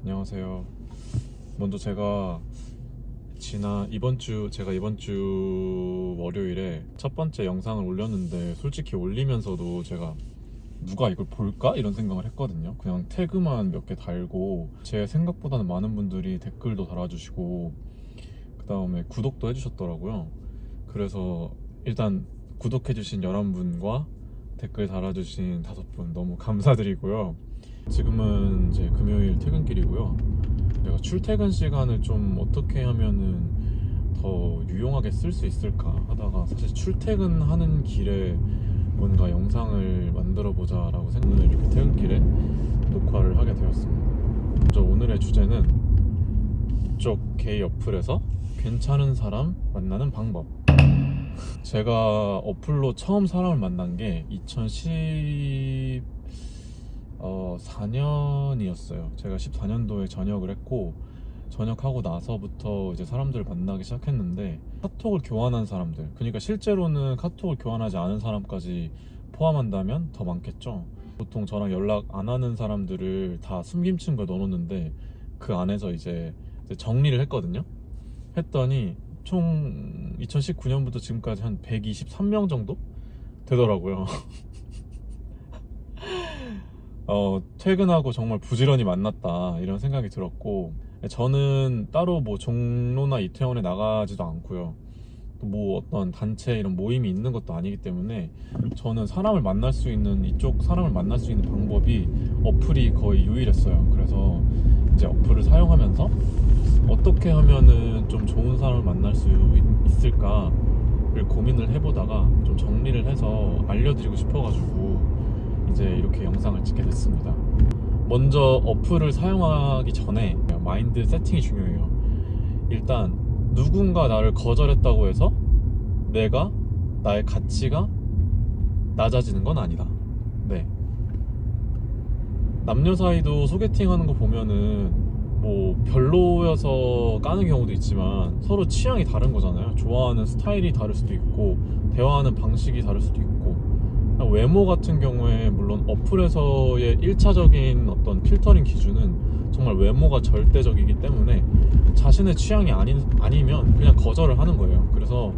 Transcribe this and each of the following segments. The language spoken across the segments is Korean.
안녕하세요. 먼저 이번 주 월요일에 첫 번째 영상을 올렸는데, 솔직히 올리면서도 제가 누가 이걸 볼까? 이런 생각을 했거든요. 그냥 태그만 몇 개 달고, 제 생각보다는 많은 분들이 댓글도 달아주시고 그 다음에 구독도 해주셨더라고요. 그래서 일단 구독해주신 11분과 댓글 달아주신 5분 너무 감사드리고요. 지금은 이제 금요일 퇴근길이고요. 내가 출퇴근 시간을 좀 어떻게 하면은 더 유용하게 쓸 수 있을까 하다가, 사실 출퇴근하는 길에 뭔가 영상을 만들어 보자라고 생각을, 이렇게 퇴근길에 녹화를 하게 되었습니다. 먼저 오늘의 주제는 이쪽 게이 어플에서 괜찮은 사람 만나는 방법. 제가 어플로 처음 사람을 만난 게 2014년이었어요. 제가 14년도에 전역을 했고, 전역하고 나서부터 이제 사람들을 만나기 시작했는데, 카톡을 교환한 사람들, 그러니까 실제로는 카톡을 교환하지 않은 사람까지 포함한다면 더 많겠죠. 보통 저랑 연락 안 하는 사람들을 다 숨김친 걸 넣어놓는데, 그 안에서 이제 정리를 했거든요. 했더니 총 2019년부터 지금까지 한 123명 정도 되더라고요. 퇴근하고 정말 부지런히 만났다, 이런 생각이 들었고, 저는 따로 뭐 종로나 이태원에 나가지도 않고요. 또 뭐 어떤 단체 이런 모임이 있는 것도 아니기 때문에, 저는 이쪽 사람을 만날 수 있는 방법이 어플이 거의 유일했어요. 그래서 이제 어플을 사용하면서 어떻게 하면은 좀 좋은 사람을 만날 수 있을까를 고민을 해보다가 좀 정리를 해서 알려드리고 싶어가지고 이제 이렇게 영상을 찍게 됐습니다. 먼저 어플을 사용하기 전에 마인드 세팅이 중요해요. 일단 누군가 나를 거절했다고 해서 나의 가치가 낮아지는 건 아니다. 네. 남녀 사이도 소개팅하는 거 보면은 뭐 별로여서 까는 경우도 있지만, 서로 취향이 다른 거잖아요. 좋아하는 스타일이 다를 수도 있고, 대화하는 방식이 다를 수도 있고. 외모 같은 경우에 물론 어플에서의 1차적인 어떤 필터링 기준은 정말 외모가 절대적이기 때문에, 자신의 취향이 아니면 그냥 거절을 하는 거예요. 그래서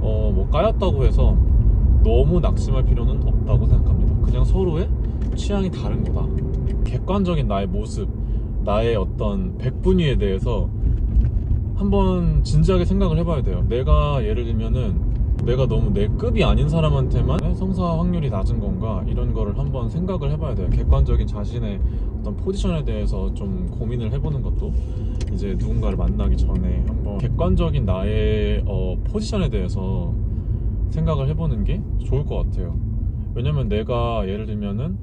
뭐 까였다고 해서 너무 낙심할 필요는 없다고 생각합니다. 그냥 서로의 취향이 다른 거다. 객관적인 나의 모습, 나의 어떤 백분위에 대해서 한번 진지하게 생각을 해봐야 돼요. 내가 예를 들면은 내가 너무 내 급이 아닌 사람한테만 성사 확률이 낮은 건가, 이런 거를 한번 생각을 해봐야 돼요. 객관적인 자신의 어떤 포지션에 대해서 좀 고민을 해보는 것도, 이제 누군가를 만나기 전에 한번 객관적인 나의 포지션에 대해서 생각을 해보는 게 좋을 것 같아요. 왜냐면 내가 예를 들면은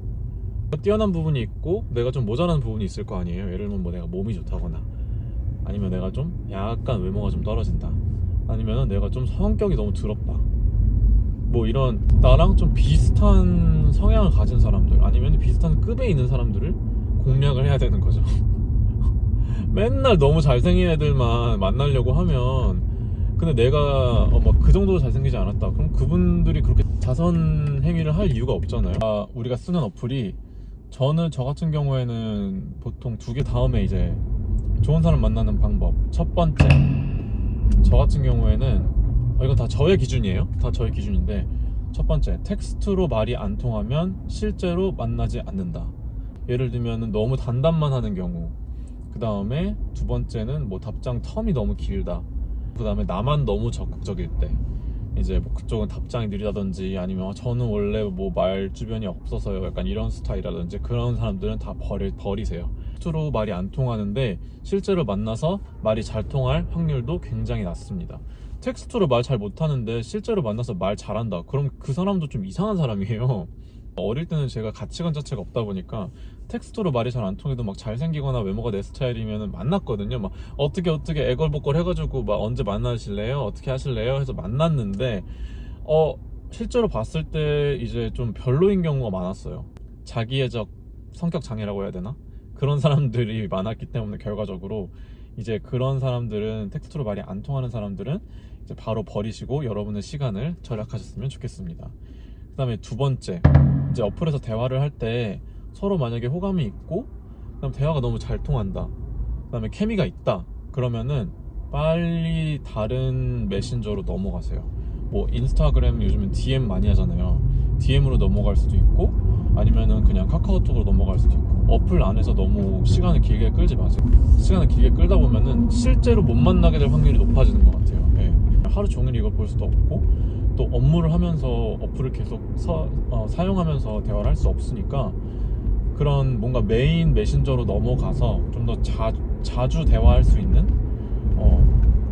뛰어난 부분이 있고 내가 좀 모자란 부분이 있을 거 아니에요. 예를 들면 뭐 내가 몸이 좋다거나, 아니면 내가 좀 약간 외모가 좀 떨어진다, 아니면 내가 좀 성격이 너무 더럽다, 뭐 이런 나랑 좀 비슷한 성향을 가진 사람들, 아니면 비슷한 급에 있는 사람들을 공략을 해야 되는 거죠. 맨날 너무 잘생긴 애들만 만나려고 하면, 근데 내가 막 그 정도로 잘생기지 않았다, 그럼 그분들이 그렇게 자선 행위를 할 이유가 없잖아요. 우리가 쓰는 어플이, 저 같은 경우에는 보통 2개 다음에 이제 좋은 사람 만나는 방법, 첫 번째, 저 같은 경우에는 이건 다 저의 기준이에요. 다 저의 기준인데, 첫 번째, 텍스트로 말이 안 통하면 실제로 만나지 않는다. 예를 들면 너무 단답만 하는 경우, 그 다음에 두 번째는 뭐 답장 텀이 너무 길다, 그 다음에 나만 너무 적극적일 때, 이제 뭐 그쪽은 답장이 느리다든지, 아니면 저는 원래 뭐 말 주변이 없어서요, 약간 이런 스타일이라든지, 그런 사람들은 다 버리세요. 텍스트로 말이 안 통하는데 실제로 만나서 말이 잘 통할 확률도 굉장히 낮습니다. 텍스트로 말 잘 못하는데 실제로 만나서 말 잘한다, 그럼 그 사람도 좀 이상한 사람이에요. 어릴 때는 제가 가치관 자체가 없다 보니까 텍스트로 말이 잘 안 통해도 막 잘생기거나 외모가 내 스타일이면 만났거든요. 막 어떻게 애걸복걸 해가지고 막 언제 만나실래요? 어떻게 하실래요? 해서 만났는데, 실제로 봤을 때 이제 좀 별로인 경우가 많았어요. 자기애적 성격 장애라고 해야 되나? 그런 사람들이 많았기 때문에, 결과적으로 이제 그런 사람들은, 텍스트로 말이 안 통하는 사람들은 이제 바로 버리시고 여러분의 시간을 절약하셨으면 좋겠습니다. 그 다음에 두 번째, 이제 어플에서 대화를 할 때 서로 만약에 호감이 있고 그다음 대화가 너무 잘 통한다, 그다음에 케미가 있다, 그러면은 빨리 다른 메신저로 넘어가세요. 뭐 인스타그램 요즘은 DM 많이 하잖아요. DM으로 넘어갈 수도 있고 아니면은 그냥 카카오톡으로 넘어갈 수도 있고, 어플 안에서 너무 시간을 길게 끌지 마세요. 시간을 길게 끌다 보면은 실제로 못 만나게 될 확률이 높아지는 것 같아요. 예. 하루 종일 이걸 볼 수도 없고 또 업무를 하면서 어플을 계속 사용하면서 대화를 할 수 없으니까 그런 뭔가 메인 메신저로 넘어가서 좀 더 자주 대화할 수 있는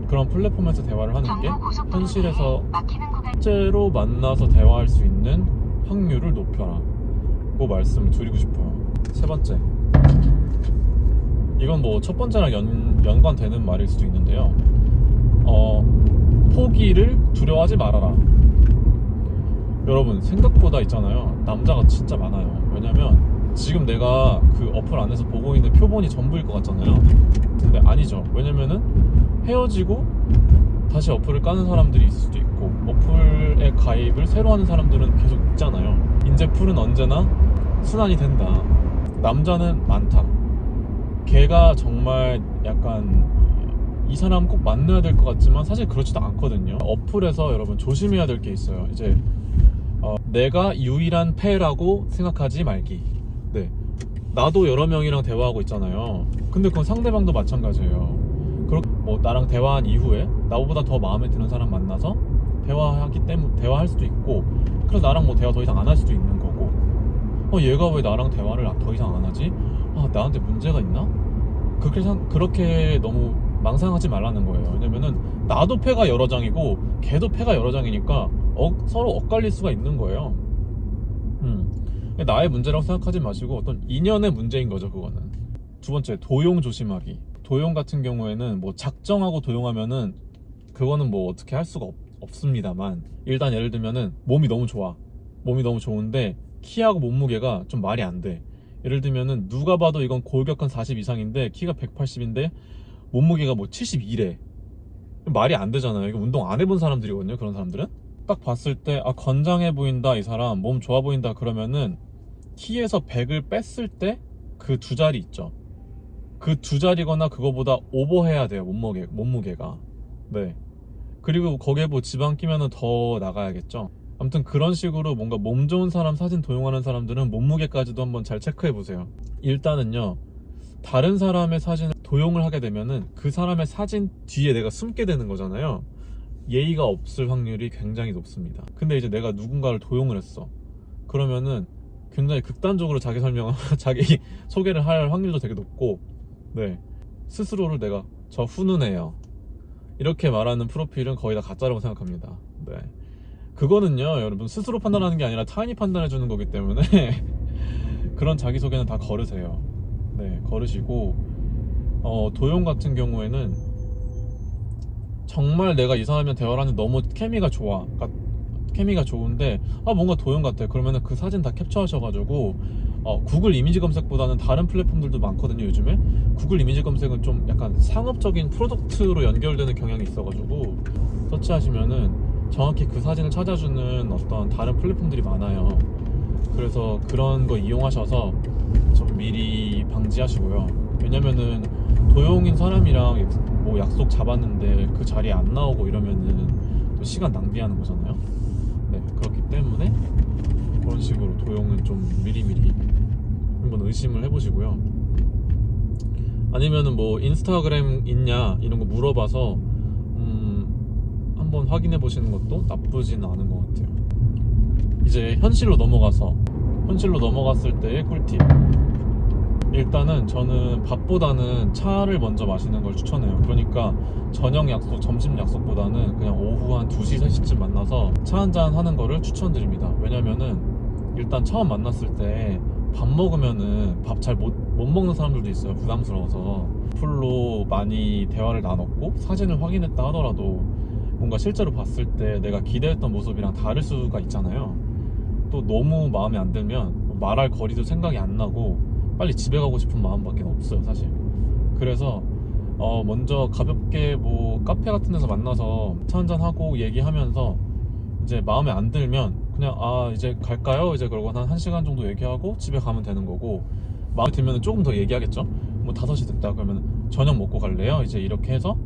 그런 플랫폼에서 대화를 하는 게 현실에서 실제로 만나서 대화할 수 있는 확률을 높여라 고 말씀을 드리고 싶어요. 세 번째, 이건 뭐 첫 번째랑 연관되는 말일 수도 있는데요. 포기를 두려워하지 말아라. 여러분 생각보다 있잖아요, 남자가 진짜 많아요. 왜냐면 지금 내가 그 어플 안에서 보고 있는 표본이 전부일 것 같잖아요. 근데 아니죠. 왜냐면은 헤어지고 다시 어플을 까는 사람들이 있을 수도 있고 어플에 가입을 새로 하는 사람들은 계속 있잖아요. 인재풀은 언제나 순환이 된다. 남자는 많다. 걔가 정말 약간 이 사람 꼭 만나야 될 것 같지만 사실 그렇지도 않거든요. 어플에서 여러분 조심해야 될 게 있어요. 이제 내가 유일한 패라고 생각하지 말기. 네, 나도 여러 명이랑 대화하고 있잖아요. 근데 그건 상대방도 마찬가지예요. 그렇게 뭐 나랑 대화한 이후에 나보다 더 마음에 드는 사람 만나서 대화할 수도 있고, 그래서 나랑 뭐 대화 더 이상 안 할 수도 있는 거고, 얘가 왜 나랑 대화를 더 이상 안 하지? 나한테 문제가 있나? 그렇게 너무 망상하지 말라는 거예요. 왜냐면은 나도 패가 여러 장이고 걔도 패가 여러 장이니까 서로 엇갈릴 수가 있는 거예요. 나의 문제라고 생각하지 마시고 어떤 인연의 문제인 거죠, 그거는. 두 번째, 도용 조심하기. 도용 같은 경우에는 뭐 작정하고 도용하면은 그거는 뭐 어떻게 할 수가 없습니다만, 일단 예를 들면은 몸이 너무 좋은데 키하고 몸무게가 좀 말이 안 돼. 예를 들면은 누가 봐도 이건 골격한 40 이상인데 키가 180인데 몸무게가 뭐 72래. 말이 안 되잖아요. 이거 운동 안 해본 사람들이거든요, 그런 사람들은. 딱 봤을 때 건장해 보인다, 이 사람 몸 좋아 보인다, 그러면은 키에서 100을 뺐을 때 그 두 자리 있죠. 그 두 자리거나 그거보다 오버해야 돼요, 몸무게가. 네. 그리고 거기에 뭐 지방 끼면은 더 나가야겠죠. 아무튼 그런 식으로 뭔가 몸 좋은 사람 사진 도용하는 사람들은 몸무게까지도 한번 잘 체크해 보세요. 일단은요, 다른 사람의 사진을 도용을 하게 되면은 그 사람의 사진 뒤에 내가 숨게 되는 거잖아요. 예의가 없을 확률이 굉장히 높습니다. 근데 이제 내가 누군가를 도용을 했어. 그러면은 굉장히 극단적으로 자기 소개를 할 확률도 되게 높고, 네, 스스로를 내가 저 훈훈해요, 이렇게 말하는 프로필은 거의 다 가짜라고 생각합니다. 네, 그거는요 여러분 스스로 판단하는 게 아니라 타인이 판단해 주는 거기 때문에 그런 자기소개는 다 거르세요. 네, 거르시고 도용 같은 경우에는 정말 내가 이 사람이랑 대화를 하는데 너무 케미가 좋은데 뭔가 도용 같아. 그러면은 그 사진 다 캡처하셔가지고 구글 이미지 검색보다는 다른 플랫폼들도 많거든요, 요즘에. 구글 이미지 검색은 좀 약간 상업적인 프로덕트로 연결되는 경향이 있어가지고 서치하시면은 정확히 그 사진을 찾아주는 어떤 다른 플랫폼들이 많아요. 그래서 그런 거 이용하셔서 좀 미리 방지하시고요. 왜냐면은 도용인 사람이랑 뭐 약속 잡았는데 그 자리에 안 나오고 이러면은 또 시간 낭비하는 거잖아요. 네, 그렇기 때문에 그런 식으로 도용은 좀 미리미리 한번 의심을 해보시고요. 아니면은 뭐 인스타그램 있냐 이런 거 물어봐서 한번 확인해 보시는 것도 나쁘지는 않은 것 같아요. 이제 현실로 넘어갔을 때의 꿀팁. 일단은 저는 밥보다는 차를 먼저 마시는 걸 추천해요. 그러니까 저녁 약속, 점심 약속보다는 그냥 오후 한 2시, 3시쯤 만나서 차 한잔 하는 거를 추천드립니다. 왜냐면은 일단 처음 만났을 때 밥 먹으면은 밥 잘 못 먹는 사람들도 있어요, 부담스러워서. 풀로 많이 대화를 나눴고 사진을 확인했다 하더라도 뭔가 실제로 봤을 때 내가 기대했던 모습이랑 다를 수가 있잖아요. 또 너무 마음에 안 들면 말할 거리도 생각이 안 나고 빨리 집에 가고 싶은 마음밖에 없어요, 사실. 그래서 먼저 가볍게 뭐 카페 같은 데서 만나서 차 한잔 하고 얘기하면서 이제 마음에 안 들면 그냥 이제 갈까요? 이제 그러고 한 1시간 정도 얘기하고 집에 가면 되는 거고, 마음에 들면 조금 더 얘기하겠죠. 뭐 5시 됐다 그러면 저녁 먹고 갈래요? 이제 이렇게 해서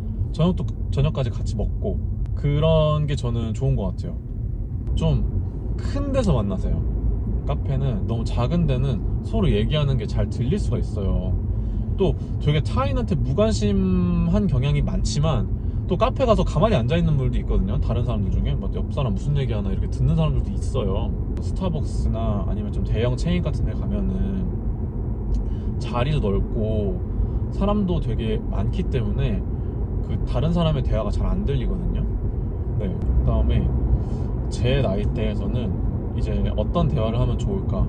저녁까지 같이 먹고, 그런 게 저는 좋은 것 같아요. 좀 큰 데서 만나세요. 카페는 너무 작은 데는 서로 얘기하는 게 잘 들릴 수가 있어요. 또 되게 타인한테 무관심한 경향이 많지만 또 카페 가서 가만히 앉아있는 분들도 있거든요. 다른 사람들 중에 막 옆 사람 무슨 얘기하나 이렇게 듣는 사람들도 있어요. 스타벅스나 아니면 좀 대형 체인 같은 데 가면은 자리도 넓고 사람도 되게 많기 때문에 그 다른 사람의 대화가 잘 안 들리거든요. 네. 그다음에 제 나이대에서는 이제 어떤 대화를 하면 좋을까?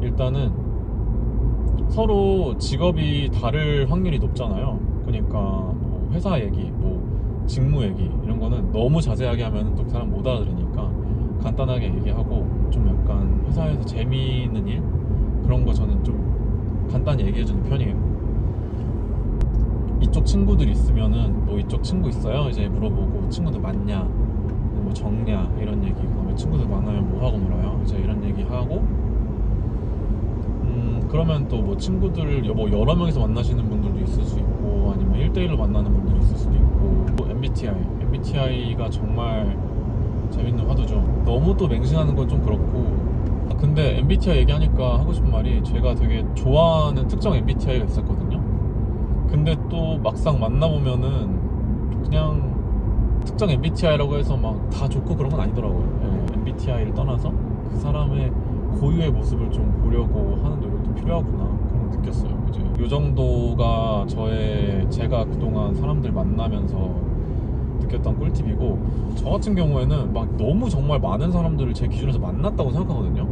일단은 서로 직업이 다를 확률이 높잖아요. 그러니까 뭐 회사 얘기, 뭐 직무 얘기 이런 거는 너무 자세하게 하면 또 그 사람 못 알아들으니까 간단하게 얘기하고, 좀 약간 회사에서 재미있는 일 그런 거 저는 좀 간단히 얘기해주는 편이에요. 이쪽 친구들 있으면은 뭐 이쪽 친구 있어요? 이제 물어보고, 친구들 많냐? 뭐 적냐? 이런 얘기. 그다음에 친구들 많으면 뭐 하고 놀아요? 이제 이런 얘기 하고, 그러면 또 뭐 친구들 뭐 여러 명이서 만나시는 분들도 있을 수 있고, 아니면 1대1로 만나는 분들이 있을 수도 있고. 또 MBTI가 정말 재밌는 화두죠. 너무 또 맹신하는 건 좀 그렇고. 근데 MBTI 얘기하니까 하고 싶은 말이, 제가 되게 좋아하는 특정 MBTI가 있었거든요. 근데 또 막상 만나보면은 그냥 특정 MBTI라고 해서 막 다 좋고 그런 건 아니더라고요. 네, MBTI를 떠나서 그 사람의 고유의 모습을 좀 보려고 하는 노력도 필요하구나, 그런 걸 느꼈어요. 이제 요 정도가 제가 그동안 사람들 만나면서 느꼈던 꿀팁이고, 저 같은 경우에는 막 너무 정말 많은 사람들을 제 기준에서 만났다고 생각하거든요.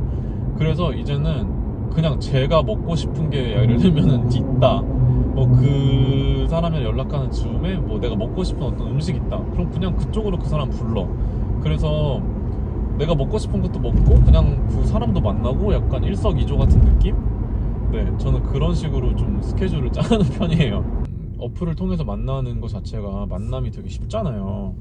그래서 이제는 그냥 제가 먹고 싶은 게 예를 들면은 있다, 뭐 그 사람이랑 연락하는 즈음에 뭐 내가 먹고 싶은 어떤 음식 있다, 그럼 그냥 그쪽으로 그 사람 불러. 그래서 내가 먹고 싶은 것도 먹고 그냥 그 사람도 만나고, 약간 일석이조 같은 느낌? 네, 저는 그런 식으로 좀 스케줄을 짜는 편이에요. 어플을 통해서 만나는 것 자체가 만남이 되게 쉽잖아요.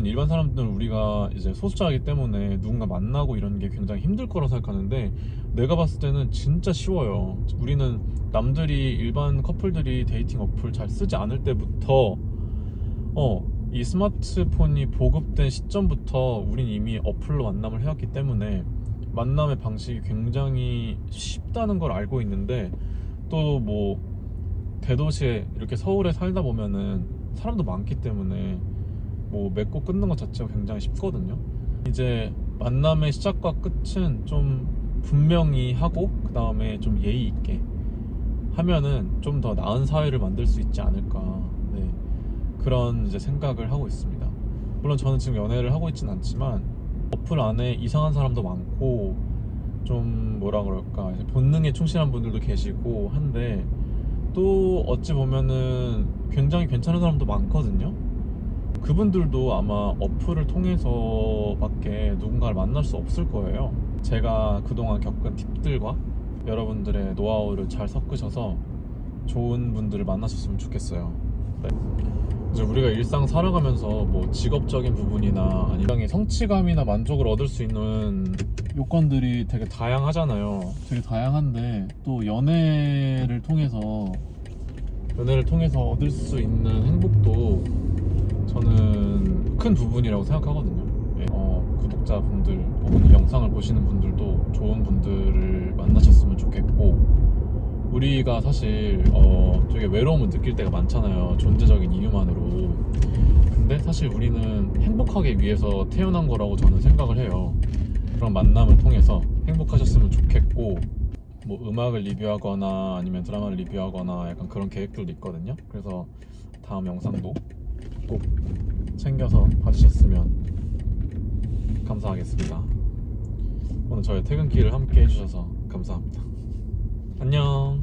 일반 사람들은 우리가 이제 소수자이기 때문에 누군가 만나고 이런 게 굉장히 힘들 거라 생각하는데, 내가 봤을 때는 진짜 쉬워요. 우리는 남들이, 일반 커플들이 데이팅 어플 잘 쓰지 않을 때부터 이 스마트폰이 보급된 시점부터 우린 이미 어플로 만남을 해왔기 때문에 만남의 방식이 굉장히 쉽다는 걸 알고 있는데, 또 뭐 대도시에 이렇게 서울에 살다 보면은 사람도 많기 때문에 뭐 맺고 끊는 것 자체가 굉장히 쉽거든요. 이제 만남의 시작과 끝은 좀 분명히 하고, 그 다음에 좀 예의 있게 하면은 좀 더 나은 사회를 만들 수 있지 않을까. 네, 그런 이제 생각을 하고 있습니다. 물론 저는 지금 연애를 하고 있진 않지만 어플 안에 이상한 사람도 많고, 좀 뭐라 그럴까, 이제 본능에 충실한 분들도 계시고 한데, 또 어찌 보면은 굉장히 괜찮은 사람도 많거든요. 그분들도 아마 어플을 통해서밖에 누군가를 만날 수 없을 거예요. 제가 그동안 겪은 팁들과 여러분들의 노하우를 잘 섞으셔서 좋은 분들을 만나셨으면 좋겠어요. 네. 이제 우리가 일상 살아가면서 뭐 직업적인 부분이나 아니면 성취감이나 만족을 얻을 수 있는 요건들이 되게 다양하잖아요. 되게 다양한데, 또 연애를 통해서 얻을 수 있는 행복도 저는 큰 부분이라고 생각하거든요. 구독자분들 혹은 이 영상을 보시는 분들도 좋은 분들을 만나셨으면 좋겠고, 우리가 사실 되게 외로움을 느낄 때가 많잖아요. 존재적인 이유만으로. 근데 사실 우리는 행복하기 위해서 태어난 거라고 저는 생각을 해요. 그런 만남을 통해서 행복하셨으면 좋겠고, 뭐 음악을 리뷰하거나 아니면 드라마를 리뷰하거나 약간 그런 계획들도 있거든요. 그래서 다음 영상도 꼭 챙겨서 봐주셨으면 감사하겠습니다. 오늘 저의 퇴근길을 함께 해주셔서 감사합니다. 안녕.